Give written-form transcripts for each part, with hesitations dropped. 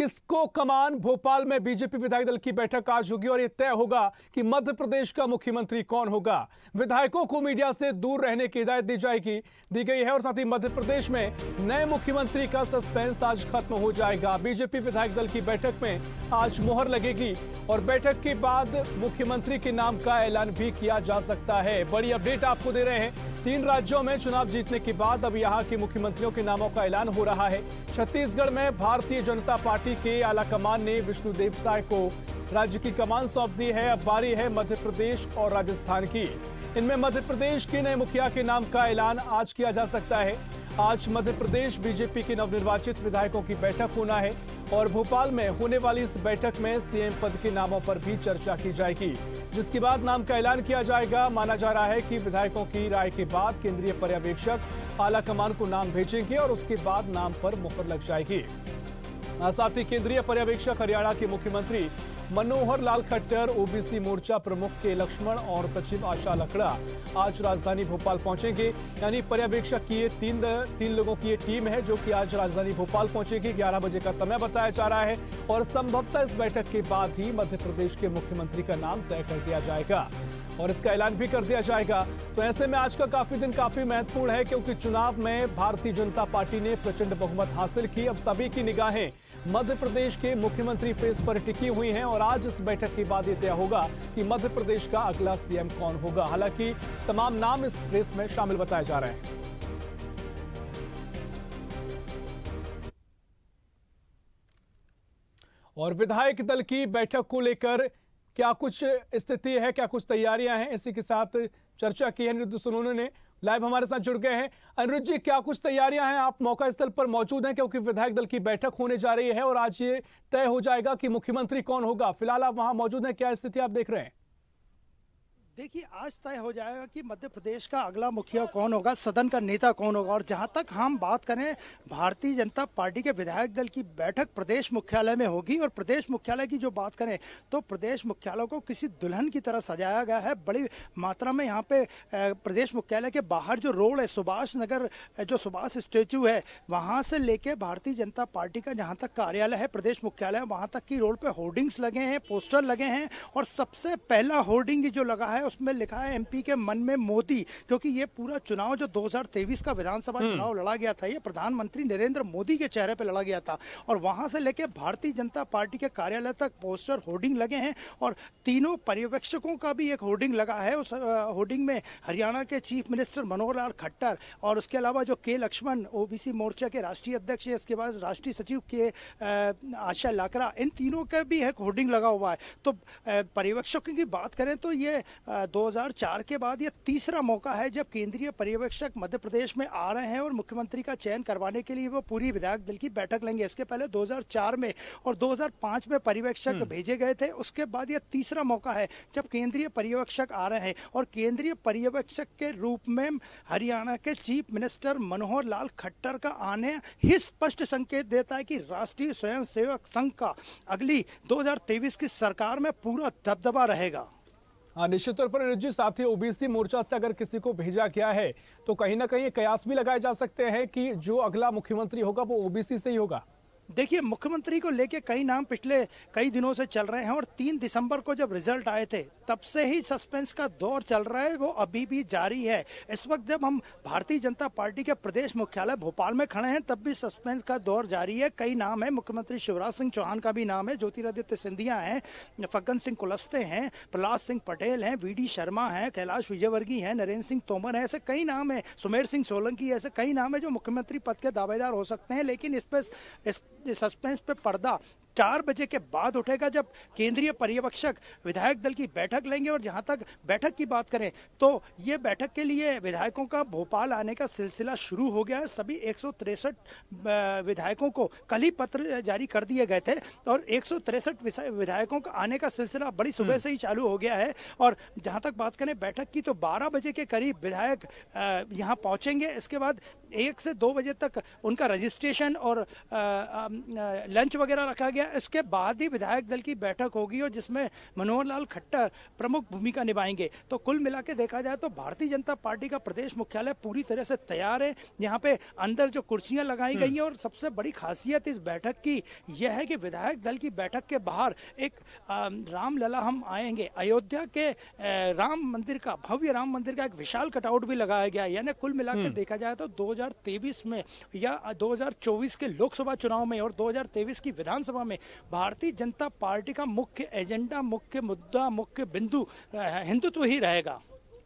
किसको कमान। भोपाल में बीजेपी विधायक दल की बैठक आज होगी और यह तय होगा कि मध्य प्रदेश का मुख्यमंत्री कौन होगा। विधायकों को मीडिया से दूर रहने की हिदायत दी गई है और साथ ही मध्य प्रदेश में नए मुख्यमंत्री का सस्पेंस आज खत्म हो जाएगा। बीजेपी विधायक दल की बैठक में आज मुहर लगेगी और बैठक के बाद मुख्यमंत्री के नाम का ऐलान भी किया जा सकता है। बड़ी अपडेट आपको दे रहे हैं। 3 राज्यों में चुनाव जीतने के बाद अब यहां के मुख्यमंत्रियों के नामों का ऐलान हो रहा है। छत्तीसगढ़ में भारतीय जनता पार्टी के आलाकमान ने विष्णुदेव साय को राज्य की कमान सौंप दी है। अब बारी है मध्य प्रदेश और राजस्थान की। इनमें मध्य प्रदेश के नए मुखिया के नाम का ऐलान आज किया जा सकता है। आज मध्य प्रदेश बीजेपी के नवनिर्वाचित विधायकों की बैठक होना है और भोपाल में होने वाली इस बैठक में सीएम पद के नामों पर भी चर्चा की जाएगी, जिसके बाद नाम का ऐलान किया जाएगा। माना जा रहा है कि विधायकों की राय के बाद केंद्रीय पर्यवेक्षक आलाकमान को नाम भेजेंगे और उसके बाद नाम पर मुहर लग जाएगी। साथ ही केंद्रीय पर्यवेक्षक हरियाणा के मुख्यमंत्री मनोहर लाल खट्टर, ओबीसी मोर्चा प्रमुख के लक्ष्मण और सचिव आशा लकड़ा आज राजधानी भोपाल पहुंचेंगे। यानी पर्यवेक्षक की ये तीन लोगों की ये टीम है जो कि आज राजधानी भोपाल पहुंचेगी। 11 बजे का समय बताया जा रहा है और संभवतः इस बैठक के बाद ही मध्य प्रदेश के मुख्यमंत्री का नाम तय कर दिया जाएगा और इसका ऐलान भी कर दिया जाएगा। तो ऐसे में आज का काफी दिन काफी महत्वपूर्ण है क्योंकि चुनाव में भारतीय जनता पार्टी ने प्रचंड बहुमत हासिल की। अब सभी की निगाहें मध्य प्रदेश के मुख्यमंत्री फेस पर टिकी हुई हैं और आज इस बैठक के बाद ये तय होगा कि मध्य प्रदेश का अगला सीएम कौन होगा। हालांकि तमाम नाम इस रेस में शामिल बताए जा रहे हैं। और विधायक दल की बैठक को लेकर क्या कुछ स्थिति है, क्या कुछ तैयारियां हैं, इसी के साथ चर्चा की है अनिरुद्ध सोनोने ने लाइव हमारे साथ जुड़ गए हैं। अनिरुद्ध जी, क्या कुछ तैयारियां हैं? आप मौका स्थल पर मौजूद हैं क्योंकि विधायक दल की बैठक होने जा रही है और आज ये तय हो जाएगा कि मुख्यमंत्री कौन होगा। फिलहाल आप वहां मौजूद हैं, क्या स्थिति आप देख रहे हैं? देखिए, आज तय हो जाएगा कि मध्य प्रदेश का अगला मुखिया कौन होगा, सदन का नेता कौन होगा। और जहां तक हम बात करें, भारतीय जनता पार्टी के विधायक दल की बैठक प्रदेश मुख्यालय में होगी और प्रदेश मुख्यालय की जो बात करें तो प्रदेश मुख्यालय को किसी दुल्हन की तरह सजाया गया है। बड़ी मात्रा में यहाँ पे प्रदेश मुख्यालय के बाहर जो रोड है, सुभाष नगर, जो सुभाष स्टेचू है, वहाँ से लेके भारतीय जनता पार्टी का जहाँ तक कार्यालय है, प्रदेश मुख्यालय, वहाँ तक की रोड पे होर्डिंग्स लगे हैं, पोस्टर लगे हैं। और सबसे पहला होर्डिंग जो लगा है उसमें लिखा है एमपी के मन में मोदी, क्योंकि ये पूरा चुनाव जो 2023 का विधानसभा चुनाव लड़ा गया था, ये प्रधानमंत्री नरेंद्र मोदी के चेहरे पे लड़ा गया था। और वहां से लेके भारतीय जनता पार्टी के कार्यालय तक पोस्टर होर्डिंग लगे हैं और तीनों पर्यवेक्षकों का भी एक होर्डिंग लगा है। उस होर्डिंग में हरियाणा के चीफ मिनिस्टर मनोहर लाल खट्टर और उसके अलावा जो के लक्ष्मण, ओबीसी मोर्चा के राष्ट्रीय अध्यक्ष, इसके बाद राष्ट्रीय सचिव के आशा लाकड़ा, इन तीनों का भी एक होर्डिंग लगा हुआ है। तो पर्यवेक्षकों की बात करें तो ये 2004 के बाद ये तीसरा मौका है जब केंद्रीय पर्यवेक्षक मध्य प्रदेश में आ रहे हैं और मुख्यमंत्री का चयन करवाने के लिए वो पूरी विधायक दल की बैठक लेंगे। इसके पहले 2004 में और 2005 में पर्यवेक्षक भेजे गए थे। उसके बाद ये तीसरा मौका है जब केंद्रीय पर्यवेक्षक आ रहे हैं और केंद्रीय पर्यवेक्षक के रूप में हरियाणा के चीफ मिनिस्टर मनोहर लाल खट्टर का आने ही स्पष्ट संकेत देता है कि राष्ट्रीय स्वयंसेवक संघ का अगली 2023 की सरकार में पूरा दबदबा रहेगा। निश्चित तौर पर जी, साथ ही ओबीसी मोर्चा से अगर किसी को भेजा गया है तो कहीं ना कहीं कयास भी लगाए जा सकते हैं कि जो अगला मुख्यमंत्री होगा वो ओबीसी से ही होगा। देखिए, मुख्यमंत्री को लेके कई नाम पिछले कई दिनों से चल रहे हैं और 3 दिसंबर को जब रिजल्ट आए थे तब से ही सस्पेंस का दौर चल रहा है, वो अभी भी जारी है। इस वक्त जब हम भारतीय जनता पार्टी के प्रदेश मुख्यालय भोपाल में खड़े हैं तब भी सस्पेंस का दौर जारी है। कई नाम है, मुख्यमंत्री शिवराज सिंह चौहान का भी नाम है, ज्योतिरादित्य सिंधिया हैं, फग्गन सिंह कुलस्ते हैं, प्रहलाद सिंह पटेल हैं, वीडी शर्मा हैं, कैलाश विजयवर्गीय हैं, नरेंद्र सिंह तोमर हैं, ऐसे कई नाम है, सुमेर सिंह सोलंकी, ऐसे कई नाम है जो मुख्यमंत्री पद के दावेदार हो सकते हैं। लेकिन इस पर सस्पेंस पे पर्दा 4 बजे के बाद उठेगा जब केंद्रीय पर्यवेक्षक विधायक दल की बैठक लेंगे। और जहां तक बैठक की बात करें तो ये बैठक के लिए विधायकों का भोपाल आने का सिलसिला शुरू हो गया है। सभी 163 विधायकों को कल ही पत्र जारी कर दिए गए थे और 163 विधायकों का आने का सिलसिला बड़ी सुबह से ही चालू हो गया है। और जहां तक बात करें बैठक की तो 12 बजे के करीब विधायक यहाँ पहुंचेंगे। इसके बाद 1 से 2 बजे तक उनका रजिस्ट्रेशन और लंच वगैरह रखा गया। इसके बाद ही विधायक दल की बैठक होगी और जिसमें मनोहर लाल खट्टर प्रमुख भूमिका निभाएंगे। तो कुल मिला के देखा जाए तो भारतीय जनता पार्टी का प्रदेश मुख्यालय पूरी तरह से तैयार है। यहाँ पे अंदर जो कुर्सियां लगाई गई हैं और सबसे बड़ी खासियत इस बैठक की यह है कि विधायक दल की बैठक के बाहर एक रामलला हम आएंगे, अयोध्या के राम मंदिर का, भव्य राम मंदिर का एक विशाल कटआउट भी लगाया गया है। यानी कुल मिलाकर देखा जाए तो 2023 में या 2024 के लोकसभा चुनाव में और 2023 की विधानसभा में भारतीय जनता पार्टी का मुख्य एजेंडा, मुख्य मुद्दा, मुख्य बिंदु हिंदुत्व ही रहेगा।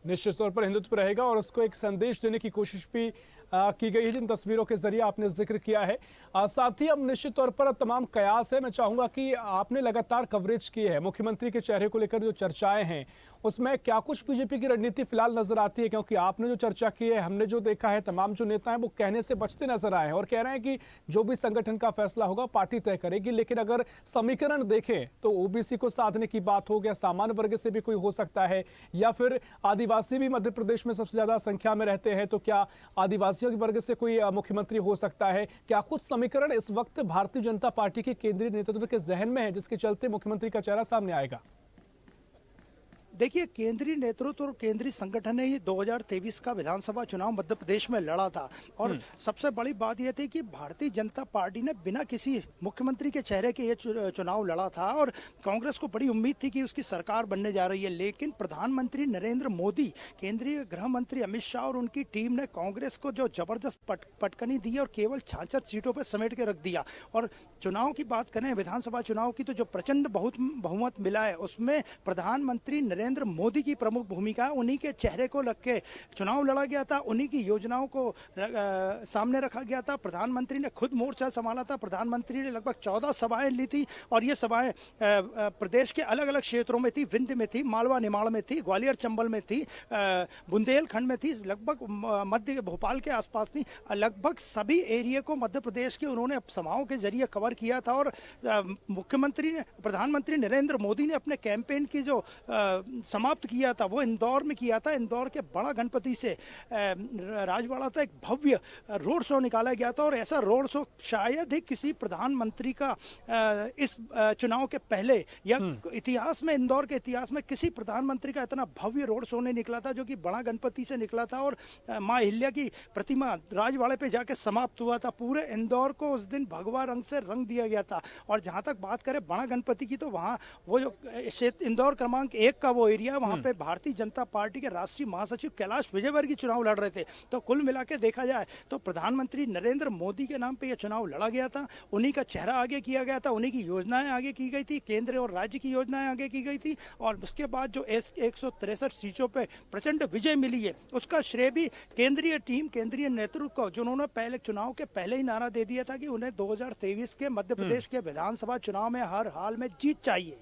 निश्चित तौर पर हिंदुत्व रहेगा और उसको एक संदेश देने की कोशिश भी की गई है जिन तस्वीरों के जरिए आपने जिक्र किया है। साथ ही अब निश्चित तौर पर तमाम कयास है। मैं चाहूंगा कि आपने लगातार कवरेज की है मुख्यमंत्री के चेहरे को लेकर, जो चर्चाएं हैं उसमें क्या कुछ बीजेपी की रणनीति फिलहाल नजर आती है? क्योंकि आपने जो चर्चा की है, हमने जो देखा है, तमाम जो नेता हैं वो कहने से बचते नजर आए हैं और कह रहे हैं कि जो भी संगठन का फैसला होगा पार्टी तय करेगी। लेकिन अगर समीकरण देखें तो ओबीसी को साधने की बात हो, गया सामान्य वर्ग से भी कोई हो सकता है, या फिर आदिवासी भी मध्य प्रदेश में सबसे ज्यादा संख्या में रहते हैं, तो क्या आदिवासियों के वर्ग से कोई मुख्यमंत्री हो सकता है? क्या कुछ समीकरण इस वक्त भारतीय जनता पार्टी के केंद्रीय नेतृत्व के जहन में है जिसके चलते मुख्यमंत्री का चेहरा सामने आएगा? देखिए, केंद्रीय नेतृत्व और केंद्रीय संगठन ने ये 2023 का विधानसभा चुनाव मध्य प्रदेश में लड़ा था और सबसे बड़ी बात यह थी कि भारतीय जनता पार्टी ने बिना किसी मुख्यमंत्री के चेहरे के ये चुनाव लड़ा था और कांग्रेस को बड़ी उम्मीद थी कि उसकी सरकार बनने जा रही है। लेकिन प्रधानमंत्री नरेंद्र मोदी, केंद्रीय गृह मंत्री अमित शाह और उनकी टीम ने कांग्रेस को जो जबरदस्त पटकनी दी और केवल 66 सीटों पर समेट के रख दिया। और चुनाव की बात करें, विधानसभा चुनाव की, तो जो प्रचंड बहुमत मिला है उसमें प्रधानमंत्री नरेंद्र मोदी की प्रमुख भूमिका, उन्हीं के चेहरे को लग के चुनाव लड़ा गया था, उन्हीं की योजनाओं को सामने रखा गया था। प्रधानमंत्री ने खुद मोर्चा संभाला था। प्रधानमंत्री ने लगभग 14 सभाएं ली थी और ये सभाएं प्रदेश के अलग अलग क्षेत्रों में थी। विंध्य में थी, मालवा निमाड़ में थी, ग्वालियर चंबल में थी, बुंदेलखंड में थी, लगभग मध्य भोपाल के आसपास थी। लगभग सभी एरिया को मध्य प्रदेश के उन्होंने सभाओं के जरिए कवर किया था। और प्रधानमंत्री नरेंद्र मोदी ने अपने कैंपेन की जो समाप्त किया था वो इंदौर में किया था। इंदौर के बड़ा गणपति से राजवाड़ा तक एक भव्य रोड शो निकाला गया था और ऐसा रोड शो शायद ही किसी प्रधानमंत्री का इस चुनाव के पहले या इतिहास में, इंदौर के इतिहास में किसी प्रधानमंत्री का इतना भव्य रोड शो नहीं निकला था, जो कि बड़ा गणपति से निकला था और माँ अहिल्या की प्रतिमा राजवाड़े पे जाके समाप्त हुआ था। पूरे इंदौर को उस दिन भगवा रंग से रंग दिया गया था। और जहाँ तक बात करें बड़ा गणपति की, तो वहाँ वो जो इंदौर क्रमांक 1 का वो एरिया, वहां पे भारतीय जनता पार्टी के राष्ट्रीय महासचिव कैलाश विजयवर्गीय चुनाव लड़ रहे थे। तो कुल मिला के देखा जाए तो प्रधानमंत्री नरेंद्र मोदी के नाम पे यह चुनाव लड़ा गया था, उन्हीं का चेहरा आगे किया गया था, उन्हीं की योजनाएं आगे की गई थी, केंद्र और राज्य की योजनाएं आगे की गई थी। और उसके बाद जो 163 सीटों पे प्रचंड विजय मिली है, उसका श्रेय भी केंद्रीय टीम, केंद्रीय नेतृत्व को, जिन्होंने पहले चुनाव के पहले ही नारा दे दिया था कि उन्हें 2023 के मध्य प्रदेश के विधानसभा चुनाव में हर हाल में जीत चाहिए।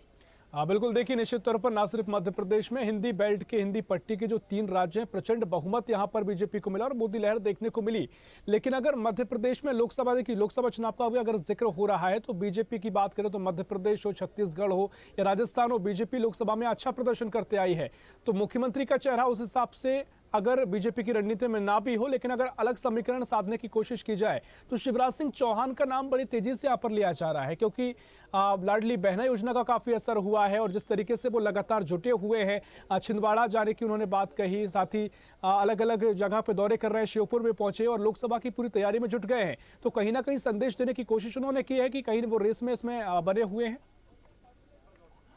हाँ बिल्कुल, देखिए निश्चित तौर पर ना सिर्फ मध्य प्रदेश में, हिंदी बेल्ट के, हिंदी पट्टी के जो 3 राज्य हैं, प्रचंड बहुमत यहां पर बीजेपी को मिला और मोदी लहर देखने को मिली। लेकिन अगर मध्य प्रदेश में लोकसभा चुनाव का भी अगर जिक्र हो रहा है तो बीजेपी की बात करें तो मध्य प्रदेश हो, छत्तीसगढ़ हो या राजस्थान हो, बीजेपी लोकसभा में अच्छा प्रदर्शन करते आई है। तो मुख्यमंत्री का चेहरा उस हिसाब से अगर बीजेपी की रणनीति में ना भी हो, लेकिन अगर अलग समीकरण साधने की कोशिश की जाए तो शिवराज सिंह चौहान का नाम बड़ी तेजी से यहाँ पर लिया जा रहा है, क्योंकि लाडली बहना योजना का काफी असर हुआ है और जिस तरीके से वो लगातार जुटे हुए हैं। छिंदवाड़ा जाने की उन्होंने बात कही, साथ ही अलग अलग जगह पे दौरे कर रहे हैं, श्योपुर में पहुंचे और लोकसभा की पूरी तैयारी में जुट गए हैं। तो कहीं ना कहीं संदेश देने की कोशिश उन्होंने की है कि कहीं वो रेस में इसमें बने हुए हैं।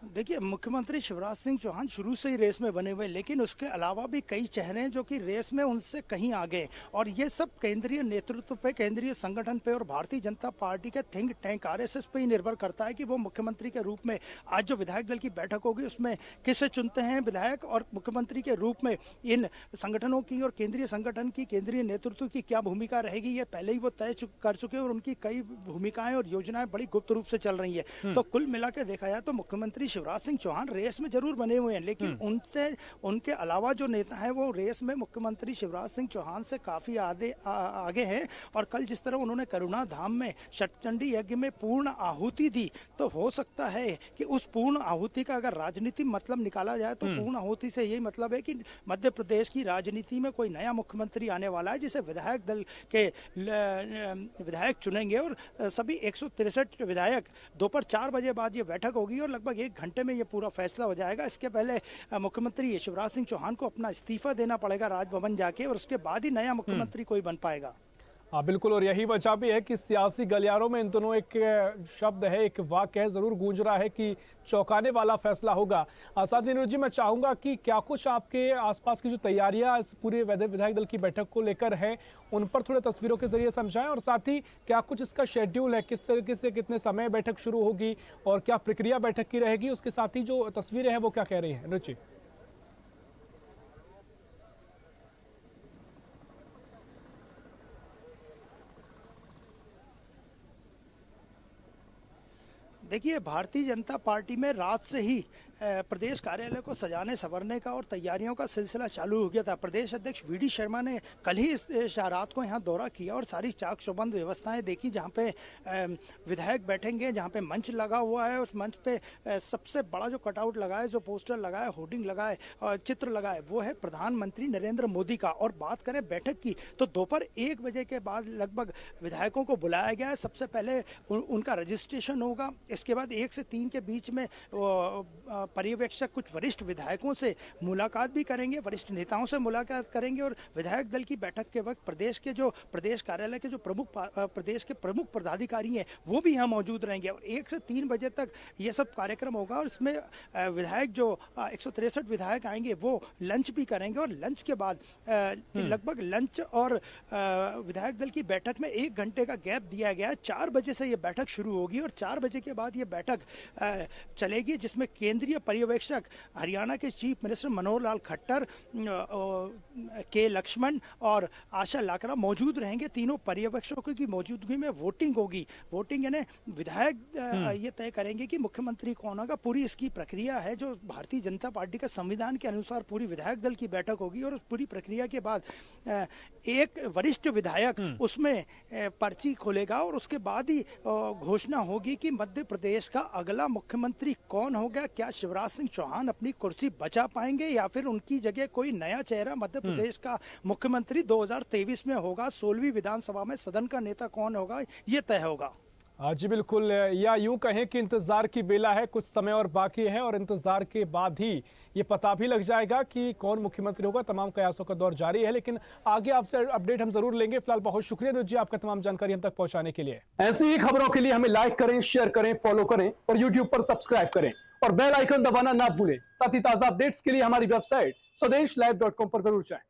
देखिए, मुख्यमंत्री शिवराज सिंह चौहान शुरू से ही रेस में बने हुए, लेकिन उसके अलावा भी कई चेहरे हैं जो कि रेस में उनसे कहीं आगे। और ये सब केंद्रीय नेतृत्व पे, केंद्रीय संगठन पे और भारतीय जनता पार्टी के थिंक टैंक आरएसएस पे ही निर्भर करता है कि वो मुख्यमंत्री के रूप में आज जो विधायक दल की बैठक होगी उसमें किसे चुनते हैं विधायक, और मुख्यमंत्री के रूप में इन संगठनों की और केंद्रीय संगठन की, केंद्रीय नेतृत्व की क्या भूमिका रहेगी, ये पहले ही वो तय कर चुके हैं और उनकी कई भूमिकाएं और योजनाएं बड़ी गुप्त रूप से चल रही है। तो कुल मिला के देखा जाए तो मुख्यमंत्री शिवराज सिंह चौहान रेस में जरूर बने हुए हैं, लेकिन उनसे उनके अलावा जो नेता हैं वो रेस में मुख्यमंत्री शिवराज सिंह चौहान से काफी आगे हैं। और कल जिस तरह उन्होंने करुणा धाम में शतचंडी यज्ञ में पूर्ण आहुति दी, तो हो सकता है कि उस पूर्ण आहुति का अगर राजनीति मतलब निकाला जाए तो पूर्ण आहुति से यही मतलब है कि मध्य प्रदेश की राजनीति में कोई नया मुख्यमंत्री आने वाला है, जिसे विधायक दल के विधायक चुनेंगे। और सभी 163 विधायक दोपहर 4 बजे बाद ये बैठक होगी और लगभग 1 घंटे में ये पूरा फैसला हो जाएगा। इसके पहले मुख्यमंत्री शिवराज सिंह चौहान को अपना इस्तीफा देना पड़ेगा राजभवन जाके, और उसके बाद ही नया मुख्यमंत्री कोई बन पाएगा। हाँ बिल्कुल, और यही वजह भी है कि सियासी गलियारों में इन दोनों एक शब्द है, एक वाक्य है, जरूर गूंज रहा है कि चौंकाने वाला फैसला होगा। साथ ही नीरज जी, मैं चाहूंगा कि क्या कुछ आपके आसपास की जो तैयारियां इस पूरे विधायक दल की बैठक को लेकर है, उन पर थोड़े तस्वीरों के जरिए समझाएं, और साथ ही क्या कुछ इसका शेड्यूल है, किस तरीके से कितने समय बैठक शुरू होगी और क्या प्रक्रिया बैठक की रहेगी, उसके साथ ही जो तस्वीरें हैं वो क्या कह रही हैं नीरज जी? देखिए, भारतीय जनता पार्टी में रात से ही प्रदेश कार्यालय को सजाने संवरने का और तैयारियों का सिलसिला चालू हो गया था। प्रदेश अध्यक्ष वीडी शर्मा ने कल ही रात को यहाँ दौरा किया और सारी चाक चौबंद व्यवस्थाएं देखी, जहाँ पे विधायक बैठेंगे, जहाँ पे मंच लगा हुआ है। उस मंच पे सबसे बड़ा जो कटआउट लगा है, जो पोस्टर लगा है, होर्डिंग लगा है और चित्र लगा है, वो है प्रधानमंत्री नरेंद्र मोदी का। और बात करें बैठक की, तो दोपहर 1 बजे के बाद लगभग विधायकों को बुलाया गया है। सबसे पहले उनका रजिस्ट्रेशन होगा, इसके बाद 1 से 3 के बीच में पर्यवेक्षक कुछ वरिष्ठ विधायकों से मुलाकात भी करेंगे, वरिष्ठ नेताओं से मुलाकात करेंगे। और विधायक दल की बैठक के वक्त प्रदेश कार्यालय के जो प्रदेश के प्रमुख पदाधिकारी हैं वो भी यहाँ मौजूद रहेंगे। और 1 से 3 बजे तक ये सब कार्यक्रम होगा। और इसमें विधायक जो 163 विधायक आएंगे वो लंच भी करेंगे। और लंच के बाद लगभग लंच और विधायक दल की बैठक में 1 घंटे का गैप दिया गया है। 4 बजे से ये बैठक शुरू होगी और 4 बजे के बाद ये बैठक चलेगी, जिसमें केंद्रीय पर्यवेक्षक हरियाणा के चीफ मिनिस्टर मनोहर लाल खट्टर, के लक्ष्मण और आशा लाकरा मौजूद रहेंगे। तीनों पर्यवेक्षकों की मौजूदगी में वोटिंग होगी। वोटिंग यानी विधायक ये तय करेंगे कि मुख्यमंत्री कौन होगा। पूरी इसकी प्रक्रिया है जो भारतीय जनता पार्टी का संविधान के अनुसार पूरी विधायक दल की बैठक होगी। और उस पूरी प्रक्रिया के बाद एक वरिष्ठ विधायक उसमें पर्ची खोलेगा और उसके बाद ही घोषणा होगी कि मध्य प्रदेश का अगला मुख्यमंत्री कौन होगा। क्या शिवराज सिंह चौहान अपनी कुर्सी बचा पाएंगे या फिर उनकी जगह कोई नया चेहरा मध्य प्रदेश का मुख्यमंत्री 2023 में होगा। 16वीं विधानसभा में सदन का नेता कौन होगा, ये तय होगा। जी बिल्कुल, या यूं कहें कि इंतजार की बेला है, कुछ समय और बाकी है और इंतजार के बाद ही ये पता भी लग जाएगा कि कौन मुख्यमंत्री होगा। तमाम कयासों का दौर जारी है, लेकिन आगे आपसे अपडेट हम जरूर लेंगे। फिलहाल बहुत शुक्रिया नीरज जी आपका तमाम जानकारी हम तक पहुंचाने के लिए। ऐसी ही खबरों के लिए हमें लाइक करें, शेयर करें, फॉलो करें और यूट्यूब पर सब्सक्राइब करें और बेल आइकन दबाना ना भूलें। साथ ही ताजा अपडेट्स के लिए हमारी वेबसाइट स्वदेशलाइव.com पर जरूर जाएं।